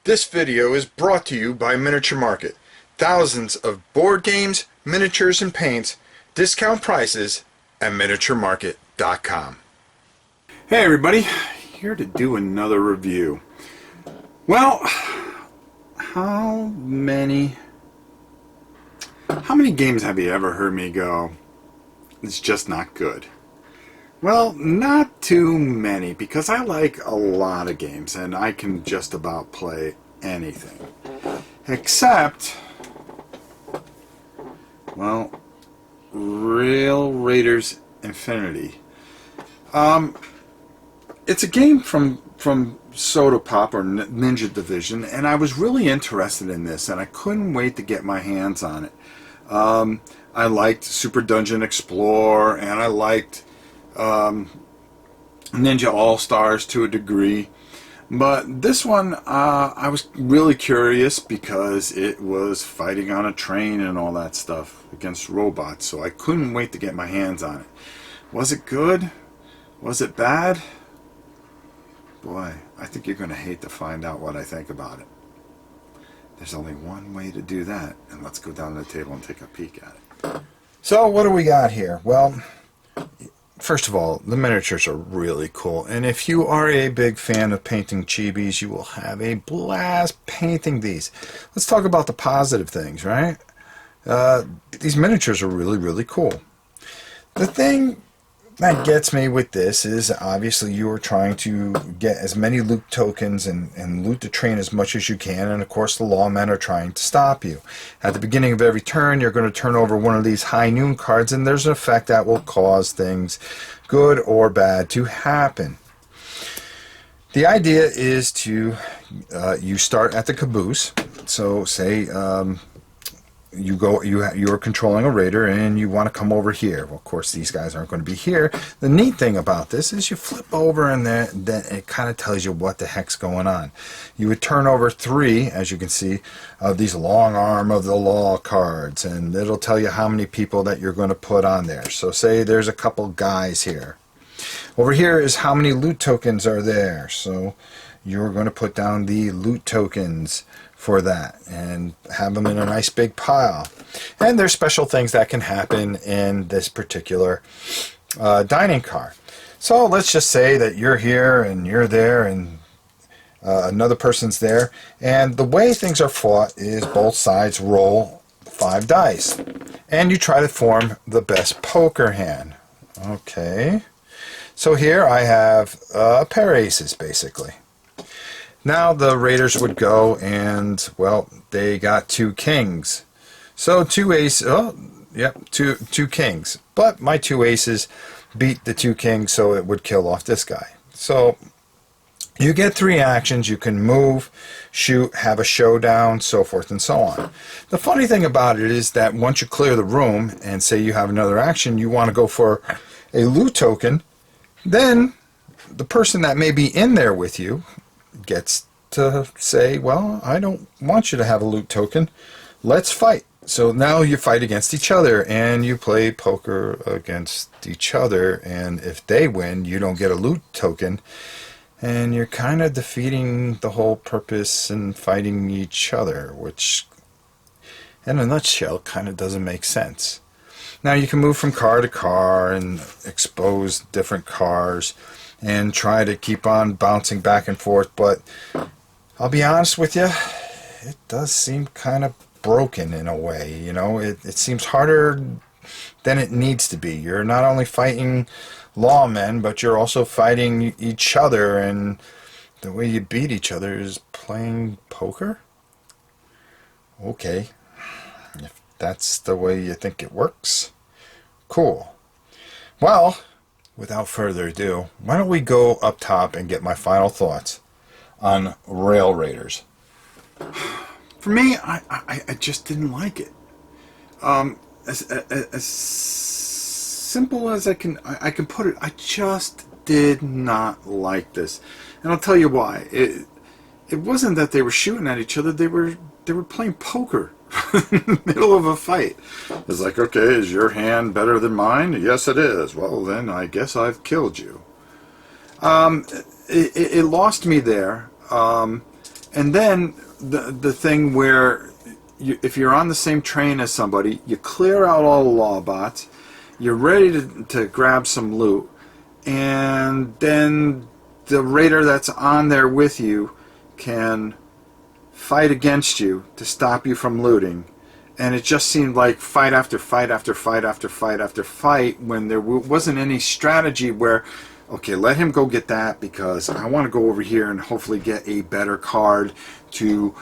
This video is brought to you by Miniature Market. Thousands of board games, miniatures, and paints, discount prices at miniaturemarket.com. Hey everybody, here to do another review. Well, how many games have you ever heard me go, it's just not good? Well, not too many, because I like a lot of games and I can just about play anything. Except, well, Rail Raiders Infinity. It's a game from Soda Pop or Ninja Division, and I was really interested in this, and I couldn't wait to get my hands on it. I liked Super Dungeon Explorer, and I liked Ninja All-Stars to a degree. But this one, I was really curious because it was fighting on a train and all that stuff against robots, so I couldn't wait to get my hands on it. Was it good? Was it bad? Boy, I think you're going to hate to find out what I think about it. There's only one way to do that, and let's go down to the table and take a peek at it. So, what do we got here? Well, first of all, the miniatures are really cool, and if you are a big fan of painting chibis, you will have a blast painting these. Let's talk about the positive things, right? These miniatures are really, really cool. The thing that gets me with this is obviously you are trying to get as many loot tokens and loot the train as much as you can, and of course the lawmen are trying to stop you. At the beginning of every turn you're going to turn over one of these high noon cards, and there's an effect that will cause things good or bad to happen. The idea is to you start at the caboose. So say you're controlling a raider and you want to come over here. Well, of course these guys aren't going to be here. The neat thing about this is you flip over and then it kind of tells you what the heck's going on. You would turn over 3, as you can see, of these long arm of the law cards, and it'll tell you how many people that you're going to put on there. So say there's a couple guys here. Over here is how many loot tokens are there. So you're going to put down the loot tokens for that and have them in a nice big pile. And there's special things that can happen in this particular dining car. So let's just say that you're here and you're there and another person's there, and the way things are fought is both sides roll 5 dice and you try to form the best poker hand. Okay, so here I have a pair of aces basically. Now the raiders would go and, well, they got 2 kings. So 2 aces, two kings. But my 2 aces beat the 2 kings, so it would kill off this guy. So you get 3 actions. You can move, shoot, have a showdown, so forth and so on. The funny thing about it is that once you clear the room and say you have another action, you want to go for a loot token, then the person that may be in there with you gets to say, well, I don't want you to have a loot token, let's fight. So now you fight against each other and you play poker against each other, and if they win you don't get a loot token, and you're kind of defeating the whole purpose in fighting each other, which in a nutshell kind of doesn't make sense. Now you can move from car to car and expose different cars and try to keep on bouncing back and forth, but I'll be honest with you, it does seem kind of broken in a way. You know, it seems harder than it needs to be. You're not only fighting lawmen, but you're also fighting each other, and the way you beat each other is playing poker? Okay, if that's the way you think it works, cool. Well, without further ado, why don't we go up top and get my final thoughts on Rail Raiders. For me, I just didn't like it. As simple as I can put it, I just did not like this, and I'll tell you why. It wasn't that they were shooting at each other; they were playing poker in the middle of a fight. It's like, okay, is your hand better than mine? Yes, it is. Well, then I guess I've killed you. It lost me there. And And then the thing where if you're on the same train as somebody, you clear out all the Lawbots, you're ready to grab some loot, and then the raider that's on there with you can fight against you to stop you from looting. And it just seemed like fight after fight after fight after fight after fight, when there wasn't any strategy where, okay, let him go get that because I want to go over here and hopefully get a better card to,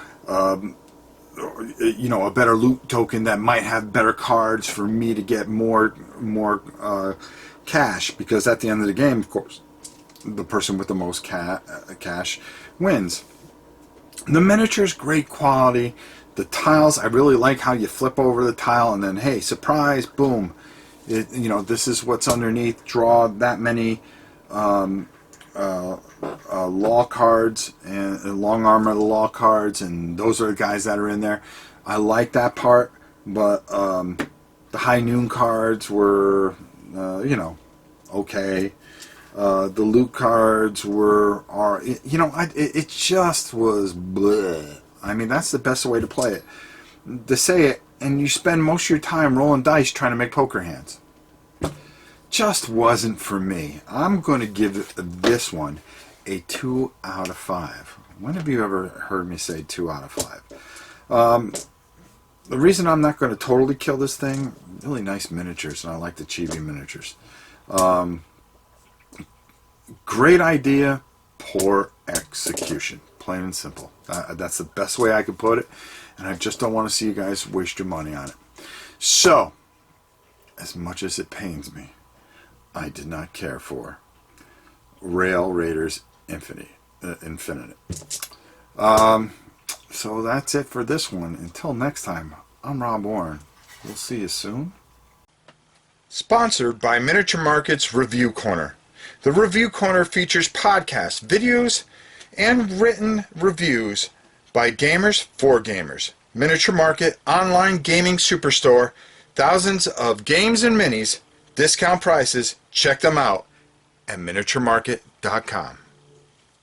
you know, a better loot token that might have better cards for me to get more cash, because at the end of the game, of course, the person with the most cash wins. The miniature's great quality. The tiles, I really like how you flip over the tile and then, hey, surprise, boom. You know, this is what's underneath. Draw that many law cards and long arm of the law cards, and those are the guys that are in there. I like that part, but the high noon cards were, you know, okay. The loot cards it just was bleh. I mean, that's the best way to play it. To say it, and you spend most of your time rolling dice trying to make poker hands. Just wasn't for me. I'm going to give this one a 2 out of 5. When have you ever heard me say 2 out of 5? The reason I'm not going to totally kill this thing, really nice miniatures, and I like the chibi miniatures. Great idea, poor execution. Plain and simple. That's the best way I could put it, and I just don't want to see you guys waste your money on it. So, as much as it pains me, I did not care for Rail Raiders Infinite. So that's it for this one. Until next time, I'm Rob Warren. We'll see you soon. Sponsored by Miniature Market's Review Corner. The Review Corner features podcasts, videos, and written reviews by gamers for gamers. Miniature Market, online gaming superstore, thousands of games and minis, discount prices. Check them out at miniaturemarket.com.